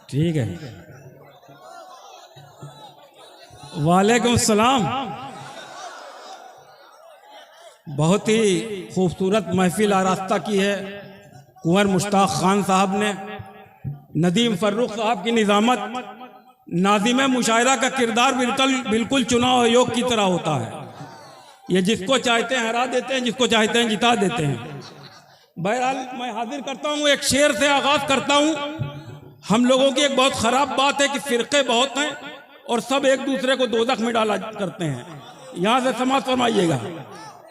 ठीक है। वालेकुम सलाम। बहुत ही खूबसूरत महफिल आरास्ता की है कुंवर मुश्ताक खान साहब ने। नदीम फर्रुख साहब की निज़ामत, नाज़िम मुशायरा का किरदार बिल्कुल चुनाव आयोग की तरह होता है। ये जिसको चाहते हैं हरा देते हैं, जिसको चाहते हैं जिता देते हैं। बहरहाल मैं हाजिर करता हूँ, एक शेर से आगाज करता हूँ। हम लोगों की एक बहुत खराब बात है कि फिरके बहुत हैं और सब एक दूसरे को दोजख में डाला करते हैं। यहां से समाज फरमाइएगा।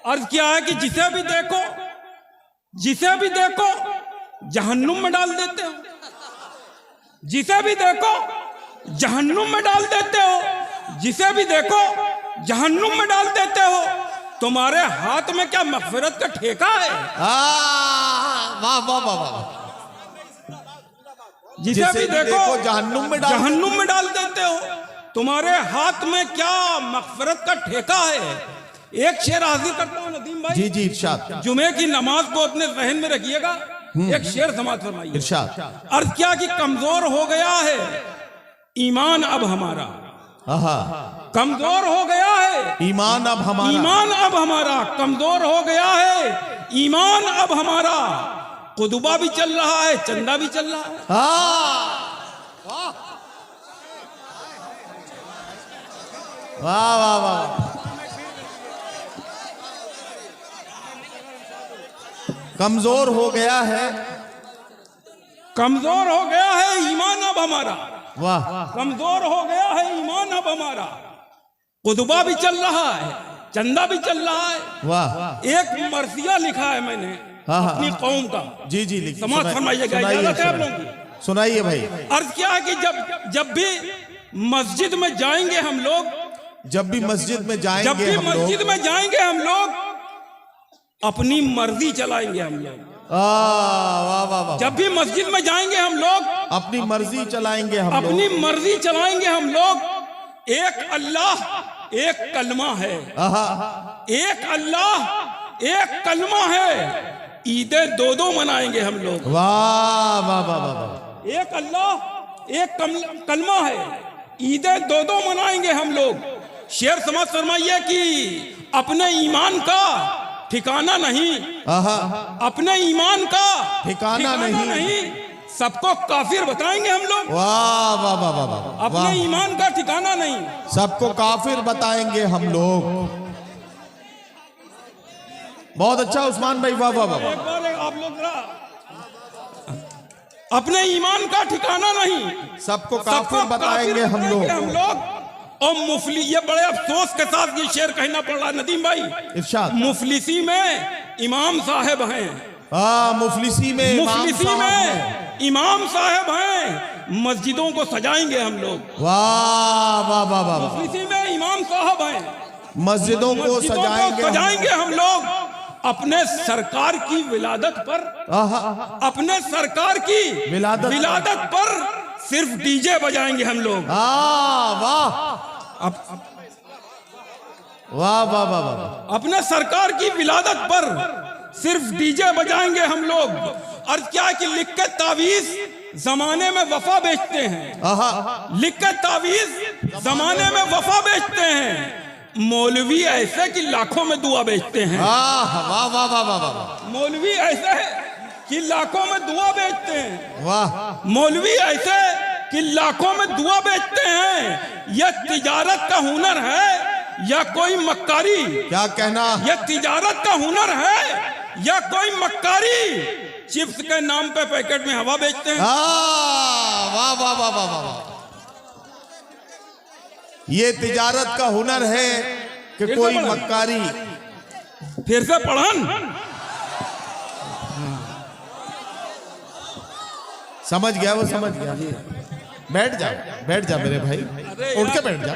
अर्ज क्या है कि जिसे भी देखो जहन्नुम में डाल देते हो, जिसे भी देखो जहन्नुम में डाल देते हो, जिसे भी देखो जहन्नुम में डाल देते हो। तुम्हारे हाथ में क्या मगफिरत का ठेका है? वाह वाह वाह वाह। जिसे भी देखो जहन्नुम में डाल देते हो। तुम्हारे हाथ में क्या मगफिरत का ठेका है? एक शेर हाजिर करता हूँ नदीम भाई। जी जी इरशाद। जुमे की नमाज को अपने जहन में रखिएगा। एक शेर समाज फरमाइए। इरशाद। अर्ज क्या कि कमजोर हो गया है ईमान अब हमारा, कमजोर हो गया है ईमान अब हमारा, ईमान अब हमारा कमजोर हो गया है ईमान अब हमारा। कुतुबा भी चल रहा है, चंदा भी चल रहा है। वाह वाह वाह। कमजोर हो गया है, कमजोर हो गया है ईमान अब हमारा। वाह। कमजोर हो गया है ईमान अब हमारा। कुतुबा भी चल रहा है, चंदा भी चल रहा है। वाह। एक मर्सिया लिखा है मैंने अपनी कौम का। जी जी लिख। समाज फरमाइएगा, इजाजत है आप लोगों की? सुनाइए भाई। अर्ज क्या है कि जब भी मस्जिद में जाएंगे हम लोग, जब भी मस्जिद में जाएंगे हम लोग अपनी मर्जी चलाएंगे हम लोग। वाह वाह वाह। जब भी मस्जिद में जाएंगे हम लोग अपनी मर्जी चलाएंगे हम लोग, अपनी मर्जी चलाएंगे हम लोग। एक अल्लाह एक कलमा है, एक अल्लाह एक कलमा है। ईदे दो मनाएंगे हम लोग। वाह वाह वाह वाह। एक अल्लाह एक कलमा है, ईदे दो मनाएंगे हम लोग। शेर समझ फरमाइए कि अपने ईमान का ठिकाना नहीं, अपने ईमान का ठिकाना नहीं, सबको काफिर बताएंगे हम लोग। वाह वाह वाह वाह वाह। अपने ईमान का ठिकाना नहीं, सबको काफिर बताएंगे हम लोग। बहुत अच्छा उस्मान भाई, वाह वाह वाह। एक बार आप लोग अपने ईमान का ठिकाना नहीं, सबको काफिर बताएंगे हम लोग। और मुफली, ये बड़े अफसोस के साथ ये शेर कहना पड़ रहा है नदीम भाई। इरशाद। मुफलिसी में इमाम साहब हैं। मुफलिसी में इमाम साहब हैं। मस्जिदों को सजाएंगे हम लोग। वाह वाह वाह वाह। मुफलिसी में इमाम साहब हैं, मस्जिदों को सजाएंगे हम लोग। अपने सरकार की विलादत पर, अपने सरकार की विलादत पर सिर्फ डीजे बजाएंगे हम लोग। वाह वाह वाह वाह। अपने सरकार की विलादत पर सिर्फ डीजे बजाएंगे हम लोग। और क्या कि लिख के तावीज जमाने में वफा बेचते हैं, लिख के तावीज जमाने में वफा बेचते हैं। मौलवी ऐसे कि लाखों में दुआ बेचते हैं। वाह वाह वाह वाह वाह। मौलवी ऐसे कि लाखों में दुआ बेचते हैं। वाह। मौलवी ऐसे कि लाखों में दुआ बेचते हैं। यह तिजारत का हुनर है या कोई मक्कारी? क्या कहना? यह तिजारत का हुनर है या कोई मक्कारी? चिप्स के नाम पे पैकेट में हवा बेचते हैं। वाह वाह वाह वाह वाह। ये तिजारत का हुनर है कि कोई मक्कारी? फिर से पढ़न। समझ गया, वो समझ गया। बैठ जा मेरे भाई, उठ के बैठ जा।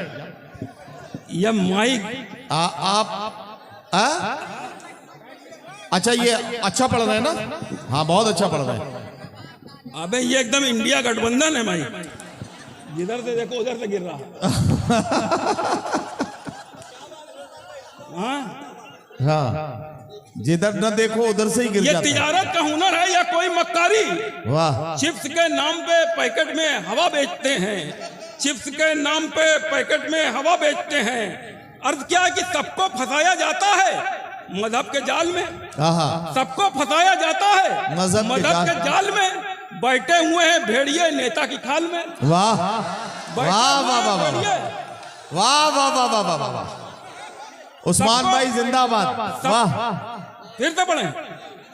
ये माइक आप अच्छा, ये अच्छा पढ़ रहे हैं ना? हाँ बहुत अच्छा पढ़ रहे हैं। अबे ये एकदम इंडिया गठबंधन है भाई, जिधर से देखो उधर से गिर रहा। हाँ हाँ, जिधर न देखो उधर से ही गिर ये जाता है। तिजारत का हुनर है या कोई मक्कारी? वाह, चिप्स के नाम पे पैकेट में हवा बेचते हैं, चिप्स के नाम पे पैकेट में हवा बेचते हैं। अर्थ क्या है कि सबको फंसाया जाता है मजहब के जाल में, हाँ, सबको फंसाया जाता है मजहब के के जाल में। बैठे हुए हैं भेड़िए नेता की खाल में। वाह बैठे वाह हुए वाह हैं वाह वाह भेड़िए। वाह वाह वाह वाह वाह वाह, उस्मान भाई जिंदाबाद। वाह, फिर से पढ़ें।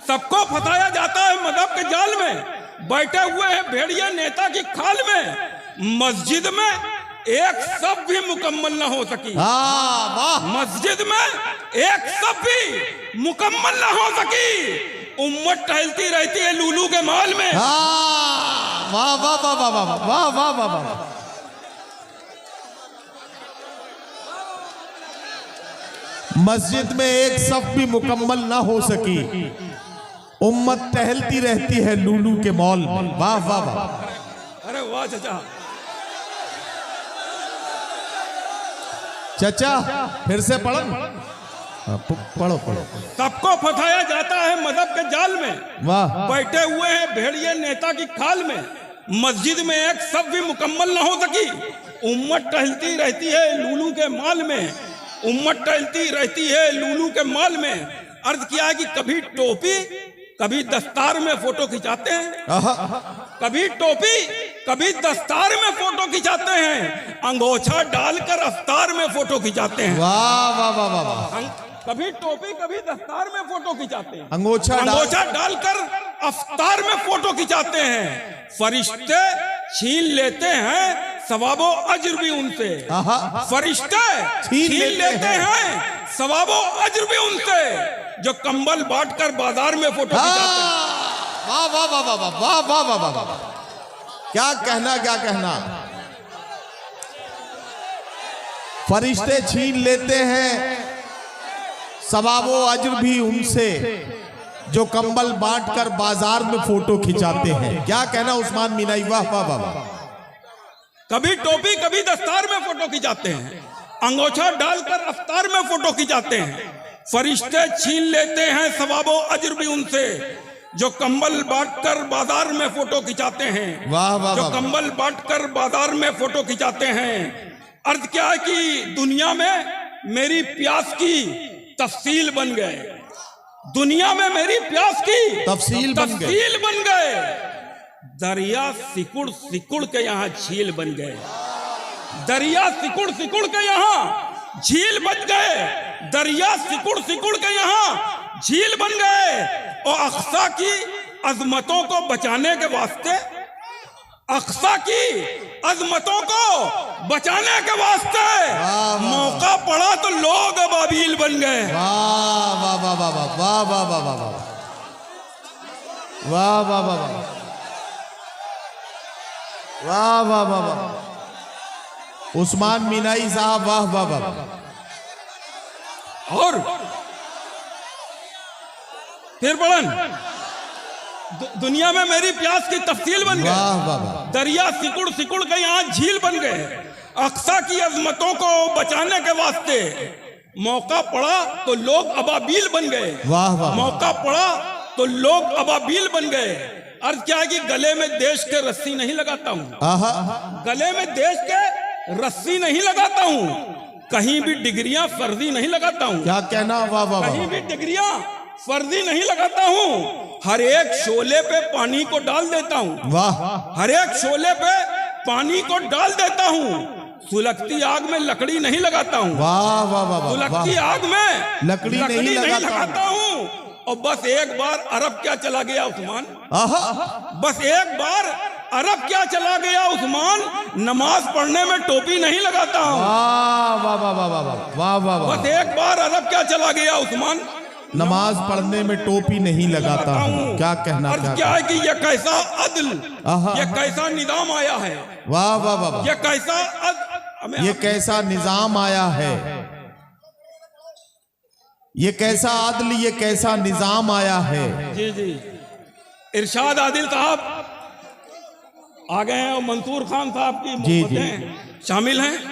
सबको फंसाया जाता है मजहब के जाल में, बैठे हुए हैं भेड़िए नेता की खाल में। मस्जिद में एक सब भी मुकम्मल न हो सकी, हाँ, वाह, मस्जिद में एक सब भी मुकम्मल न हो सकी। उम्मत टहलती रहती है लूलू के माल में। हाँ, वाह वाह वाह वाह वाह वाह वाह वाह वाह। मस्जिद में एक सफ भी मुकम्मल ना हो सकी, उम्मत टहलती रहती है लूलू के मॉल में। वाह वाह वाह। अरे वाह चाचा, चाचा फिर से पढ़ो। हाँ, पढ़ो पढ़ो। सबको फंसाया जाता है मजहब के जाल में, वाह, बैठे हुए हैं भेड़िए नेता की खाल में। मस्जिद में एक सब भी मुकम्मल न हो सकी, उम्मत टहलती रहती है लूलू के माल में, उम्मत टहलती रहती है लूलू के माल में। अर्थ किया है कि कभी टोपी कभी दस्तार में फोटो खिंचाते हैं, कभी टोपी कभी दस्तार में फोटो खिंचाते हैं, अंगोछा डालकर अफ्तार में फोटो खिंचाते हैं। वाह वाह वाह वाह वाह। कभी टोपी कभी दस्तार में फोटो खिंचाते हैं, अंगोछा डालकर अफ्तार में फोटो खिंचाते हैं। फरिश्ते छीन लेते हैं सवाबो अज्र भी उनसे, फरिश्ते छीन लेते हैं सवाबो अज्र भी उनसे, जो कंबल बांटकर बाजार में फोटो खिंचाते हैं। वाह वाह वाह वाह वाह वाह वाह वाह वाह। क्या कहना, क्या कहना। फरिश्ते छीन लेते हैं सवाबो अज्र भी उनसे, जो कंबल बांटकर बाजार में फोटो खिंचाते हैं। क्या कहना उस्मान मीनाई। वाह वाह वाह वाह। कभी टोपी कभी दस्तार में फोटो खिंचाते हैं, अंगोछा डालकर अफ्तार में फोटो खिंचाते हैं। फरिश्ते छीन लेते हैं सवाबो अज्र भी उनसे, जो कंबल बांटकर बाजार में फोटो खिंचाते हैं। वाह वाह, जो कंबल बांटकर बाजार में फोटो खिंचाते हैं। अर्थ क्या है कि दुनिया में मेरी प्यास की तफसील बन गए, दुनिया में मेरी प्यास की तफसील बन गए। दरिया सिकुड़ सिकुड़ के यहाँ झील बन गए, दरिया सिकुड़ सिकुड़ के यहाँ झील बन गए, दरिया सिकुड़ सिकुड़ के यहाँ झील बन गए। और अक्सा की अजमतों को बचाने के वास्ते, अक्सा की अजमतों को बचाने के वास्ते मौका पड़ा तो लोग अबाबील बन गए। वाह वाह वाह वाह वाह वाह वाह वाह वाह वाह वाह वाह वाह वाह वाह वाह। उस्मान मीनाई साहब वाह वाह वाह। और फिर पढ़न, दुनिया में मेरी प्यास की तफसील बन गए, दरिया सिकुड़ सिकुड़ के यहाँ झील बन गए। अक्सा की अजमतों को बचाने के वास्ते मौका पड़ा तो लोग अबाबील बन गए। वाह वाह। मौका पड़ा तो लोग अबाबील बन गए। अर्थ क्या है कि गले में देश के रस्सी नहीं लगाता हूँ, गले में देश के रस्सी नहीं लगाता हूँ, कहीं भी डिग्रियां फर्जी नहीं लगाता हूँ। क्या कहना। वाह वाह। कहीं भी डिग्रियां फर्जी नहीं लगाता हूँ, हर एक शोले पे पानी को डाल देता हूँ। वाह। हर एक शोले पे पानी को डाल देता हूँ, सुलगती आग में लकड़ी नहीं लगाता हूँ। वाह वाह वाह। सुलगती आग में लकड़ी नहीं लगाता हूँ। और बस एक बार अरब क्या चला गया उस्मान, बस एक बार अरब क्या चला गया उस्मान, नमाज पढ़ने में टोपी नहीं लगाता हूँ। वाह वाह वाह वाह वाह वाह वाह। बस एक बार अरब क्या चला गया उस्मान, नमाज पढ़ने में टोपी नहीं लगाता हूँ। क्या कहना। क्या है कि यह कैसा अदल, यह कैसा निजाम आया है। वाह वाह वाह। यह कैसा ये कैसा निजाम आया है, ये कैसा आदल, ये कैसा निजाम आया है। जी जी। इरशाद आदिल साहब आ गए हैं और मंसूर खान साहब की मोहब्बतें शामिल हैं।